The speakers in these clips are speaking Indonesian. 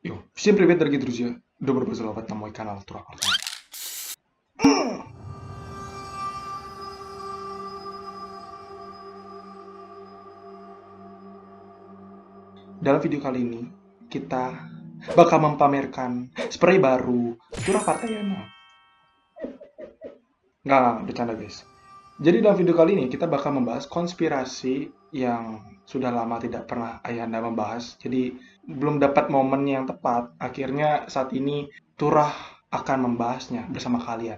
Yo, всем привет, дорогие друзья! Добро пожаловать на мой канал Тура Артем. Dalam video kali ini, kita bakal mempamerkan spray baru Turak Partayana. Nggak, bercanda guys. Jadi dalam video kali ini kita bakal membahas konspirasi yang sudah lama tidak pernah Ayahanda membahas. Jadi belum dapat momen yang tepat. Akhirnya saat ini Turah akan membahasnya bersama kalian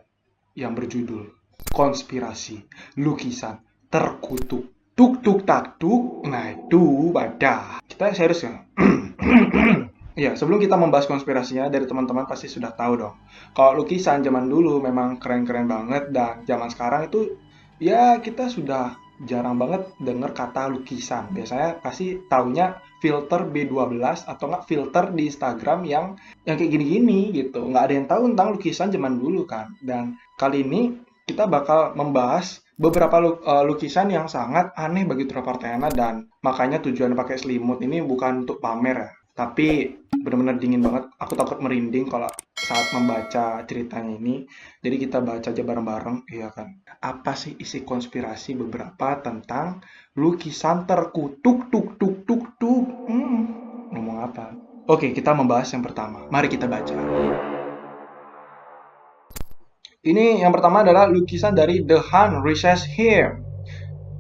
yang berjudul Konspirasi Lukisan Terkutuk. Tuk tuk tak tuk. Nah itu badah. Kita serius ya? Ya, sebelum kita membahas konspirasinya, dari teman-teman pasti sudah tahu dong. Kalau lukisan zaman dulu memang keren-keren banget, dan zaman sekarang itu ya kita sudah jarang banget dengar kata lukisan. Biasanya pasti taunya filter B12 atau nggak filter di Instagram yang kayak gini-gini gitu. Nggak ada yang tahu tentang lukisan zaman dulu kan. Dan kali ini kita bakal membahas beberapa lukisan yang sangat aneh bagi Trapartayana, dan makanya tujuan pakai selimut ini bukan untuk pamer ya. Tapi benar-benar dingin banget. Aku takut merinding kalau saat membaca ceritanya ini. Jadi kita baca aja bareng-bareng, iya kan? Apa sih isi konspirasi beberapa tentang lukisan terkutuk tuk tuk tuk tuk? Ngomong apa? Oke, kita membahas yang pertama. Mari kita baca. Ini yang pertama adalah lukisan dari The Hand Recess Here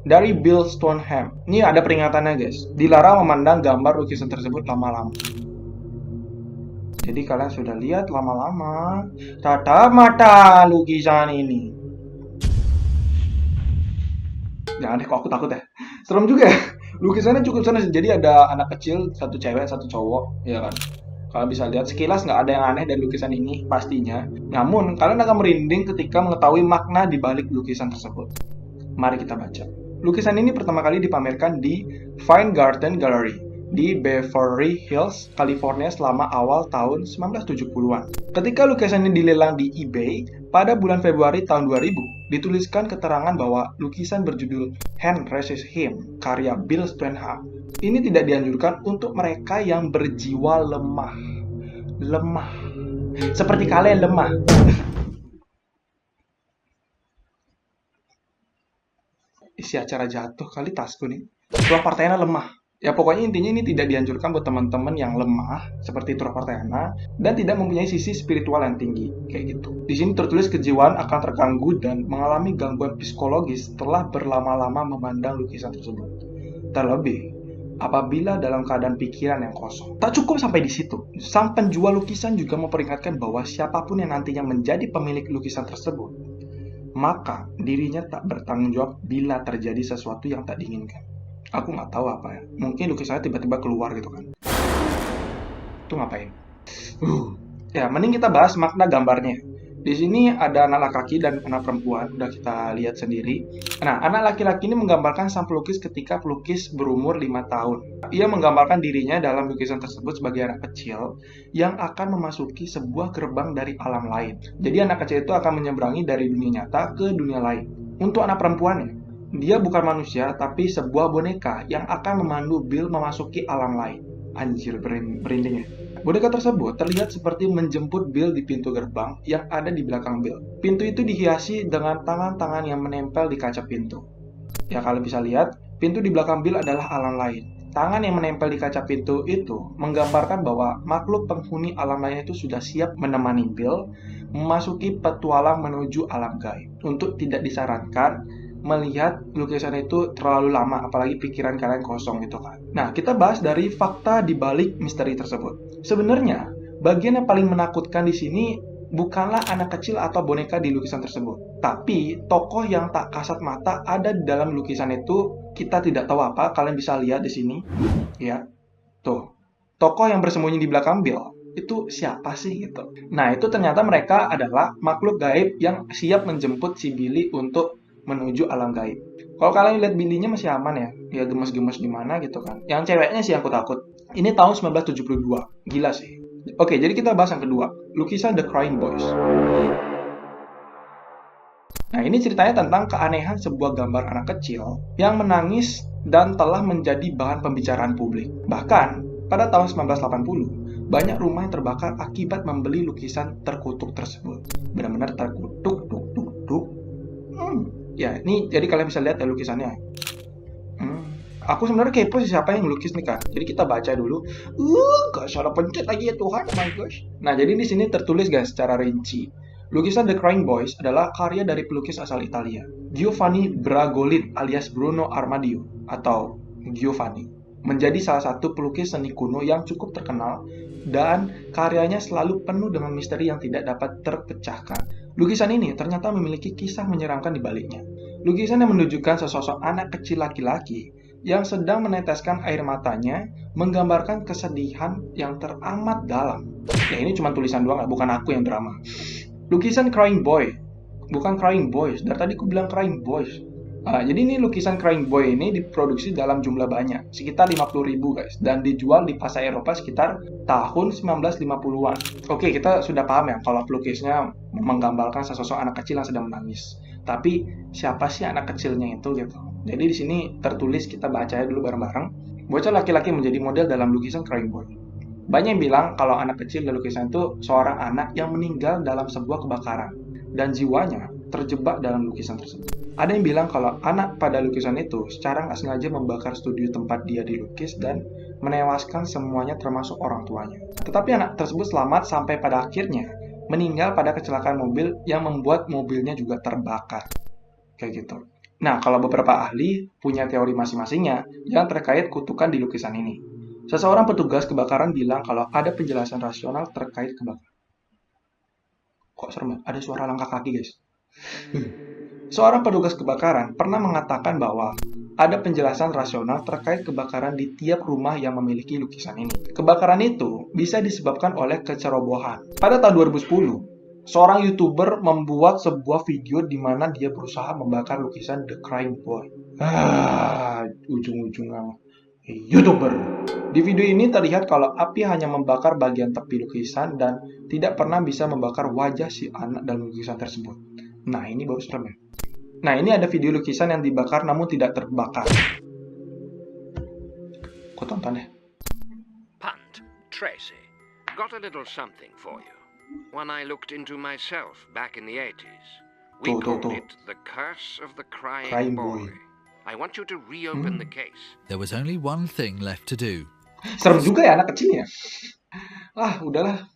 dari Bill Stoneham. Ini ada peringatannya guys. Dilarang memandang gambar lukisan tersebut lama-lama. Jadi kalian sudah lihat lama-lama tatap mata lukisan ini. Jangan deh, kok aku takut ya. Serem juga ya. Lukisannya cukup serem. Jadi ada anak kecil, satu cewek, satu cowok, ya kan. Kalian bisa lihat sekilas nggak ada yang aneh dari lukisan ini pastinya. Namun kalian akan merinding ketika mengetahui makna di balik lukisan tersebut. Mari kita baca. Lukisan ini pertama kali dipamerkan di Fine Garden Gallery di Beverly Hills, California selama awal tahun 1970-an. Ketika lukisan ini dilelang di eBay pada bulan Februari tahun 2000, dituliskan keterangan bahwa lukisan berjudul Hand Raises Him karya Bill Stoneham ini tidak dianjurkan untuk mereka yang berjiwa lemah. Lemah. Seperti kalian lemah. Isi acara jatuh kali tasku nih. Turak Partayana lemah. Ya pokoknya intinya ini tidak dianjurkan buat teman-teman yang lemah seperti Turak Partayana dan tidak mempunyai sisi spiritual yang tinggi kayak gitu. Di sini tertulis kejiwaan akan terganggu dan mengalami gangguan psikologis setelah berlama-lama memandang lukisan tersebut. Terlebih apabila dalam keadaan pikiran yang kosong. Tak cukup sampai di situ. Sang penjual lukisan juga memperingatkan bahwa siapapun yang nantinya menjadi pemilik lukisan tersebut, maka dirinya tak bertanggung jawab bila terjadi sesuatu yang tak diinginkan. Aku nggak tahu apa ya. Mungkin lukisannya tiba-tiba keluar gitu kan. Itu ngapain? Ya, mending kita bahas makna gambarnya. Di sini ada anak laki-laki dan anak perempuan, udah kita lihat sendiri. Nah, anak laki-laki ini menggambarkan sang pelukis ketika pelukis berumur 5 tahun. Ia menggambarkan dirinya dalam lukisan tersebut sebagai anak kecil yang akan memasuki sebuah gerbang dari alam lain. Jadi anak kecil itu akan menyeberangi dari dunia nyata ke dunia lain. Untuk anak perempuannya, dia bukan manusia tapi sebuah boneka yang akan memandu Bill memasuki alam lain. Anjir, berinding ya. Boneka tersebut terlihat seperti menjemput Bill di pintu gerbang yang ada di belakang Bill. Pintu itu dihiasi dengan tangan-tangan yang menempel di kaca pintu. Ya kalian bisa lihat, pintu di belakang Bill adalah alam lain. Tangan yang menempel di kaca pintu itu menggambarkan bahwa makhluk penghuni alam lain itu sudah siap menemani Bill memasuki petualang menuju alam gaib. Untuk tidak disarankan melihat lukisan itu terlalu lama, apalagi pikiran kalian kosong gitu kan. Nah, kita bahas dari fakta di balik misteri tersebut. Sebenarnya, bagian yang paling menakutkan di sini bukanlah anak kecil atau boneka di lukisan tersebut, tapi tokoh yang tak kasat mata ada di dalam lukisan itu. Kita tidak tahu apa, kalian bisa lihat di sini, ya. Tuh, tokoh yang bersembunyi di belakang Bill itu siapa sih gitu. Nah, itu ternyata mereka adalah makhluk gaib yang siap menjemput si Billy untuk menuju alam gaib. Kalau kalian lihat Billy-nya masih aman ya, ya gemes-gemes gimana gitu kan. Yang ceweknya sih aku takut. Ini tahun 1972, gila sih. Oke, jadi kita bahas yang kedua, lukisan The Crying Boys. Nah, ini ceritanya tentang keanehan sebuah gambar anak kecil yang menangis dan telah menjadi bahan pembicaraan publik. Bahkan, pada tahun 1980, banyak rumah yang terbakar akibat membeli lukisan terkutuk tersebut. Benar-benar terkutuk, duk, duk, duk. Ya, ini jadi kalian bisa lihat ya lukisannya. Aku sebenarnya kepo sih siapa yang ngelukis nih, Kak. Jadi kita baca dulu. Gak salah pencet lagi ya Tuhan, oh my gosh. Nah, jadi di sini tertulis guys secara rinci. Lukisan The Crying Boys adalah karya dari pelukis asal Italia, Giovanni Bragolin alias Bruno Armadio atau Giovanni. Menjadi salah satu pelukis seni kuno yang cukup terkenal dan karyanya selalu penuh dengan misteri yang tidak dapat terpecahkan. Lukisan ini ternyata memiliki kisah menyeramkan di baliknya. Lukisan yang menunjukkan sesosok anak kecil laki-laki yang sedang meneteskan air matanya, menggambarkan kesedihan yang teramat dalam. Ya ini cuma tulisan doang, bukan aku yang drama. Lukisan Crying Boy, bukan Crying Boys. Dari tadi aku bilang Crying Boys. Jadi ini lukisan Crying Boy ini diproduksi dalam jumlah banyak, sekitar 50.000 guys, dan dijual di pasar Eropa sekitar tahun 1950-an. Oke, kita sudah paham ya kalau pelukisnya menggambarkan sesosok anak kecil yang sedang menangis. Tapi siapa sih anak kecilnya itu gitu? Jadi di sini tertulis, kita baca dulu bareng-bareng. Bocah laki-laki menjadi model dalam lukisan Crying Boy. Banyak yang bilang kalau anak kecil di lukisan itu seorang anak yang meninggal dalam sebuah kebakaran dan jiwanya terjebak dalam lukisan tersebut. Ada yang bilang kalau anak pada lukisan itu secara nggak sengaja membakar studio tempat dia dilukis dan menewaskan semuanya termasuk orang tuanya. Tetapi anak tersebut selamat sampai pada akhirnya meninggal pada kecelakaan mobil yang membuat mobilnya juga terbakar. Kayak gitu. Nah, kalau beberapa ahli punya teori masing-masingnya yang terkait kutukan di lukisan ini. Seseorang petugas kebakaran bilang kalau ada penjelasan rasional terkait kebakaran. Kok serem ya? Ada suara langkah kaki, guys. Seorang petugas kebakaran pernah mengatakan bahwa ada penjelasan rasional terkait kebakaran di tiap rumah yang memiliki lukisan ini. Kebakaran itu bisa disebabkan oleh kecerobohan. Pada tahun 2010, seorang YouTuber membuat sebuah video di mana dia berusaha membakar lukisan The Crying Boy. Ujung-ujungnya YouTuber. Di video ini terlihat kalau api hanya membakar bagian tepi lukisan dan tidak pernah bisa membakar wajah si anak dalam lukisan tersebut. Nah, ini baru serem ya. Nah, ini ada video lukisan yang dibakar namun tidak terbakar. Kau tonton deh. Punt, Tracy, got a little something for you. When I looked into myself back in the 80s, we called it The Curse of the Crying Boy. I want you to reopen the case. There was only one thing left to do. Serem juga ya anak kecilnya. Udahlah.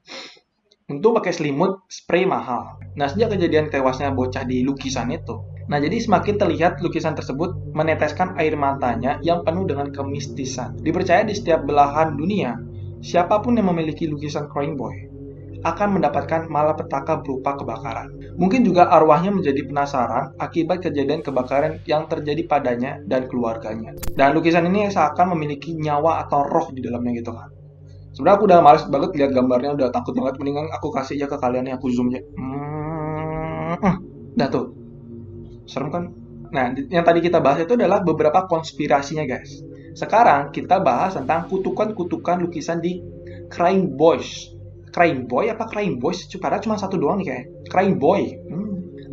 Untung pakai selimut, spray mahal. Nah, sejak kejadian tewasnya bocah di lukisan itu, nah jadi semakin terlihat lukisan tersebut meneteskan air matanya yang penuh dengan kemistisan. Dipercaya di setiap belahan dunia, siapapun yang memiliki lukisan Crying Boy akan mendapatkan malapetaka berupa kebakaran. Mungkin juga arwahnya menjadi penasaran akibat kejadian kebakaran yang terjadi padanya dan keluarganya. Dan lukisan ini seakan memiliki nyawa atau roh di dalamnya gitu kan. Sebenarnya aku udah males banget lihat gambarnya, udah takut banget. Mendingan aku kasih aja ke kalian nih, aku zoom aja. Dah tuh. Serem kan? Nah, yang tadi kita bahas itu adalah beberapa konspirasinya guys. Sekarang kita bahas tentang kutukan-kutukan lukisan di Crying Boys. Crying Boy apa Crying Boys? Padahal cuma satu doang nih kayak. Crying Boy.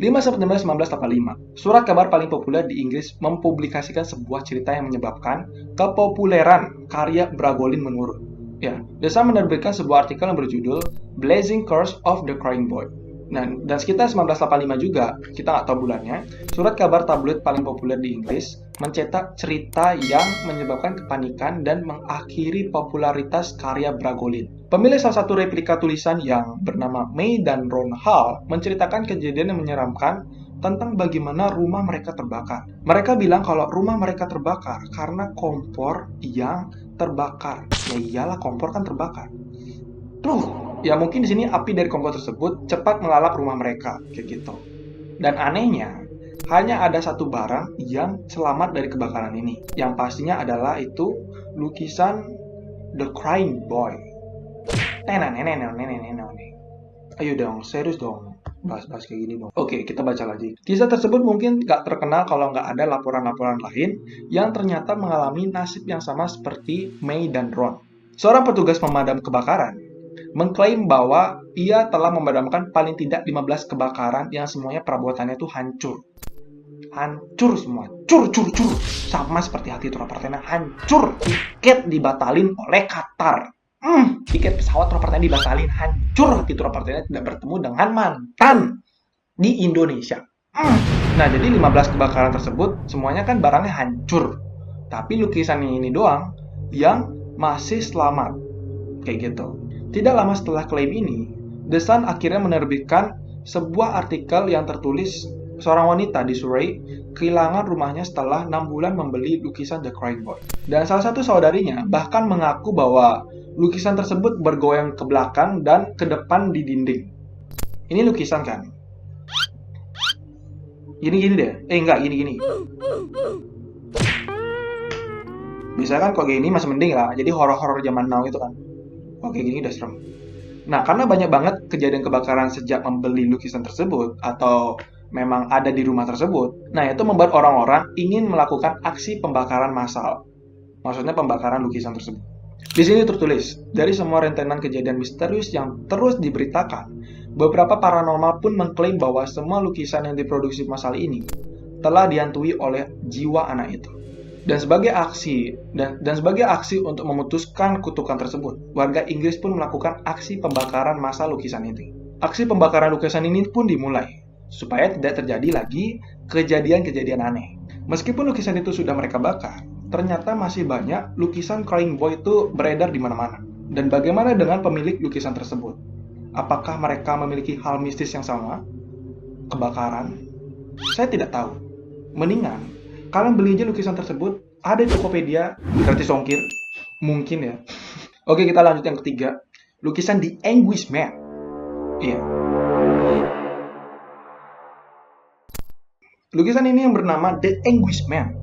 5 September 1985, surat kabar paling populer di Inggris mempublikasikan sebuah cerita yang menyebabkan kepopuleran karya Bragolin menurun. Ya, The Sun menerbitkan sebuah artikel yang berjudul Blazing Curse of the Crying Boy. Nah, dan sekitar 1985 juga, kita nggak tahu bulannya, surat kabar tabloid paling populer di Inggris mencetak cerita yang menyebabkan kepanikan dan mengakhiri popularitas karya Bragolin. Pemilik salah satu replika tulisan yang bernama May dan Ron Hall menceritakan kejadian yang menyeramkan tentang bagaimana rumah mereka terbakar. Mereka bilang kalau rumah mereka terbakar karena kompor yang terbakar. Ya iyalah, kompor kan terbakar. Ya mungkin di sini api dari kompor tersebut cepat melalap rumah mereka, kayak gitu. Dan anehnya, hanya ada satu barang yang selamat dari kebakaran ini. Yang pastinya adalah itu lukisan The Crying Boy. Ayo dong, serius dong. Bahas-bahas kayak gini dong. Oke, kita baca lagi. Kisah tersebut mungkin gak terkenal kalau nggak ada laporan-laporan lain yang ternyata mengalami nasib yang sama seperti May dan Ron. Seorang petugas pemadam kebakaran mengklaim bahwa ia telah memadamkan paling tidak 15 kebakaran yang semuanya perabotannya itu hancur. hancur semua. Cur. Sama seperti hati Tura Partena hancur. Tiket dibatalin oleh Qatar. Tiket pesawat Tura Partena dibatalin. Hancur hati Tura Partena tidak bertemu dengan mantan di Indonesia. Nah, jadi 15 kebakaran tersebut semuanya kan barangnya hancur. Tapi lukisan ini doang yang masih selamat. Kayak gitu. Tidak lama setelah klaim ini, The Sun akhirnya menerbitkan sebuah artikel yang tertulis seorang wanita di Surrey kehilangan rumahnya setelah 6 bulan membeli lukisan The Crying Boy. Dan salah satu saudarinya bahkan mengaku bahwa lukisan tersebut bergoyang ke belakang dan ke depan di dinding. Ini lukisan kan? Gini deh. Enggak, gini. Bisa kan kok gini masih mending lah. Jadi horor-horor zaman now itu kan. Kok kayak gini udah serem. Nah, karena banyak banget kejadian kebakaran sejak membeli lukisan tersebut atau memang ada di rumah tersebut. Nah, itu membuat orang-orang ingin melakukan aksi pembakaran massal. Maksudnya pembakaran lukisan tersebut. Di sini tertulis, dari semua rentetan kejadian misterius yang terus diberitakan, beberapa paranormal pun mengklaim bahwa semua lukisan yang diproduksi massal ini telah dihantui oleh jiwa anak itu. Dan sebagai aksi untuk memutuskan kutukan tersebut, warga Inggris pun melakukan aksi pembakaran massal lukisan itu. Aksi pembakaran lukisan ini pun dimulai supaya tidak terjadi lagi kejadian-kejadian aneh. Meskipun lukisan itu sudah mereka bakar, ternyata masih banyak lukisan Crying Boy itu beredar di mana-mana. Dan bagaimana dengan pemilik lukisan tersebut? Apakah mereka memiliki hal mistis yang sama? Kebakaran? Saya tidak tahu. Mendingan kalian beli aja lukisan tersebut, ada di Tokopedia, gratis ongkir, mungkin ya. Oke, kita lanjut yang ketiga. Lukisan The Anguished Man. Iya. Lukisan ini yang bernama The Anguished Man.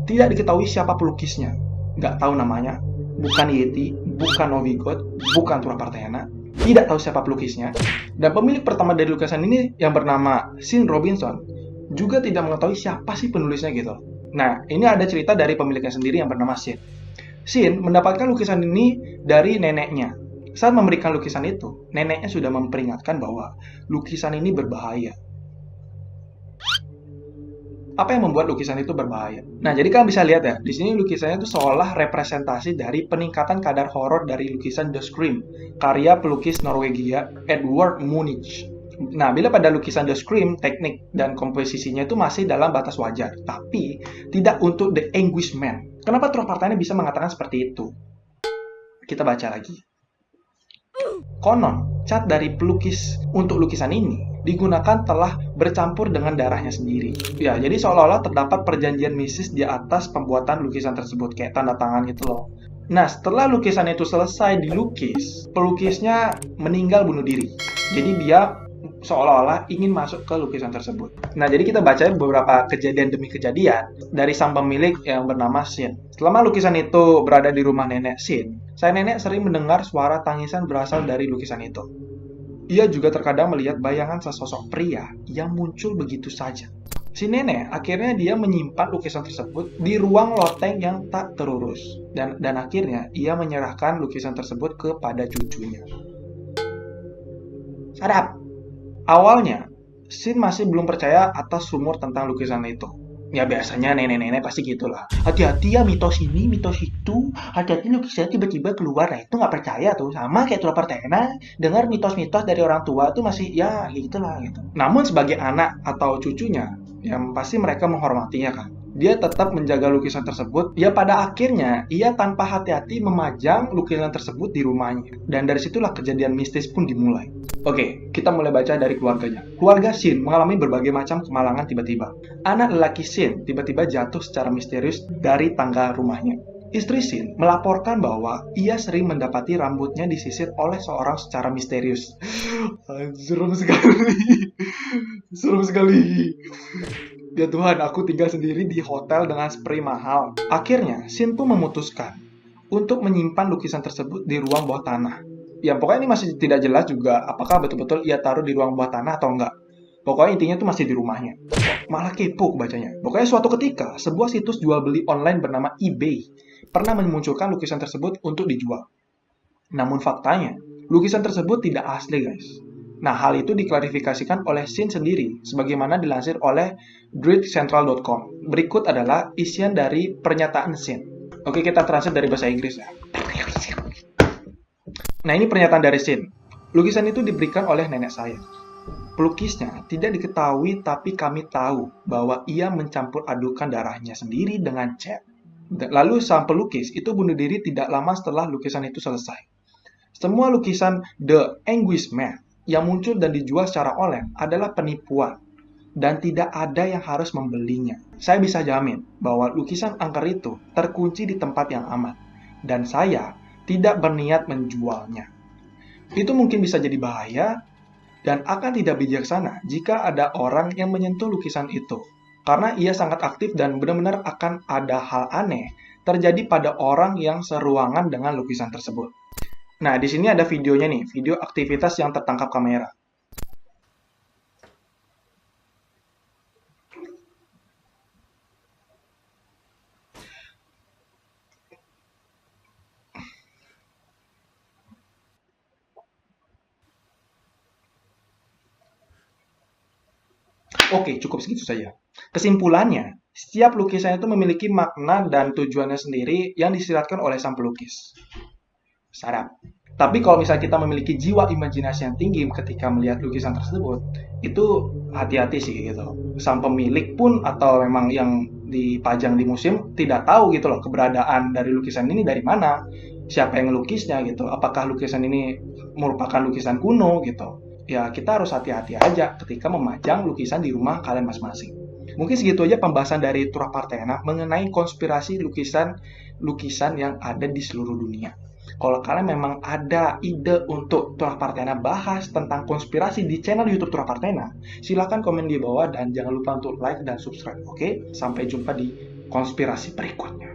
Tidak diketahui siapa pelukisnya. Nggak tahu namanya. Bukan Yeti, bukan Novigot, bukan Tura Partena. Tidak tahu siapa pelukisnya. Dan pemilik pertama dari lukisan ini yang bernama Sean Robinson juga tidak mengetahui siapa sih penulisnya gitu. Nah, ini ada cerita dari pemiliknya sendiri yang bernama Sean. Sean mendapatkan lukisan ini dari neneknya. Saat memberikan lukisan itu, neneknya sudah memperingatkan bahwa lukisan ini berbahaya. Apa yang membuat lukisan itu berbahaya? Nah, jadi kalian bisa lihat ya, di sini lukisannya itu seolah representasi dari peningkatan kadar horor dari lukisan The Scream, karya pelukis Norwegia Edvard Munch. Nah, bila pada lukisan The Scream, teknik dan komposisinya itu masih dalam batas wajar, tapi tidak untuk The Anguished Man. Kenapa Tura Partena bisa mengatakan seperti itu? Kita baca lagi. Konon, cat dari pelukis untuk lukisan ini digunakan telah bercampur dengan darahnya sendiri. Ya, jadi seolah-olah terdapat perjanjian mistis di atas pembuatan lukisan tersebut, kayak tanda tangan gitu loh. Nah, setelah lukisan itu selesai dilukis, pelukisnya meninggal bunuh diri. Jadi dia seolah-olah ingin masuk ke lukisan tersebut. Nah, jadi kita baca beberapa kejadian demi kejadian dari sang pemilik yang bernama Sean. Selama lukisan itu berada di rumah nenek Sean, sang nenek sering mendengar suara tangisan berasal dari lukisan itu. Ia juga terkadang melihat bayangan sesosok pria yang muncul begitu saja. Si nenek akhirnya dia menyimpan lukisan tersebut di ruang loteng yang tak terurus. Dan akhirnya ia menyerahkan lukisan tersebut kepada cucunya. Sadap! Awalnya, Sean masih belum percaya atas rumor tentang lukisan itu. Ya biasanya nenek-nenek pasti gitulah. Hati-hati ya mitos ini, mitos itu. Hati-hati lukisannya tiba-tiba keluar. Nah itu nggak percaya tuh. Sama kayak Tura Partena. Dengar mitos-mitos dari orang tua tuh masih ya gitulah gitu. Namun sebagai anak atau cucunya, yang pasti mereka menghormatinya kan. Dia tetap menjaga lukisan tersebut. Ya pada akhirnya, ia tanpa hati-hati memajang lukisan tersebut di rumahnya. Dan dari situlah kejadian mistis pun dimulai. Oke, kita mulai baca dari keluarganya. Keluarga Sean mengalami berbagai macam kemalangan tiba-tiba. Anak lelaki Sean tiba-tiba jatuh secara misterius dari tangga rumahnya. Istri Sean melaporkan bahwa ia sering mendapati rambutnya disisir oleh seorang secara misterius. Serem sekali. Serem sekali. Ya Tuhan, aku tinggal sendiri di hotel dengan spray mahal. Akhirnya, Sean pun memutuskan untuk menyimpan lukisan tersebut di ruang bawah tanah. Ya, pokoknya ini masih tidak jelas juga apakah betul-betul ia taruh di ruang bawah tanah atau enggak. Pokoknya intinya itu masih di rumahnya. Malah kepo bacanya. Pokoknya suatu ketika, sebuah situs jual beli online bernama eBay pernah memunculkan lukisan tersebut untuk dijual. Namun faktanya, lukisan tersebut tidak asli guys. Nah, hal itu diklarifikasikan oleh Shin sendiri, sebagaimana dilansir oleh druidcentral.com. Berikut adalah isian dari pernyataan Shin. Oke, kita translate dari bahasa Inggris ya. Nah, ini pernyataan dari Shin. Lukisan itu diberikan oleh nenek saya. Pelukisnya tidak diketahui, tapi kami tahu bahwa ia mencampur adukan darahnya sendiri dengan cat. Lalu sang pelukis itu bunuh diri tidak lama setelah lukisan itu selesai. Semua lukisan The Anguished Man yang muncul dan dijual secara online adalah penipuan dan tidak ada yang harus membelinya. Saya bisa jamin bahwa lukisan angker itu terkunci di tempat yang aman dan saya tidak berniat menjualnya. Itu mungkin bisa jadi bahaya dan akan tidak bijaksana jika ada orang yang menyentuh lukisan itu karena ia sangat aktif dan benar-benar akan ada hal aneh terjadi pada orang yang seruangan dengan lukisan tersebut. Nah, di sini ada videonya nih, video aktivitas yang tertangkap kamera. Oke, cukup segitu saja. Kesimpulannya, setiap lukisan itu memiliki makna dan tujuannya sendiri yang disiratkan oleh sang pelukis. Sarap. Tapi kalau misalnya kita memiliki jiwa imajinasi yang tinggi ketika melihat lukisan tersebut, itu hati-hati sih gitu. Sang pemilik pun atau memang yang dipajang di museum tidak tahu gitu loh keberadaan dari lukisan ini dari mana, siapa yang melukisnya gitu. Apakah lukisan ini merupakan lukisan kuno gitu. Ya kita harus hati-hati aja ketika memajang lukisan di rumah kalian masing-masing. Mungkin segitu aja pembahasan dari Turah Partena mengenai konspirasi lukisan yang ada di seluruh dunia. Kalau kalian memang ada ide untuk Turah Partena bahas tentang konspirasi di channel YouTube Turah Partena, silahkan komen di bawah dan jangan lupa untuk like dan subscribe. Oke, sampai jumpa di konspirasi berikutnya.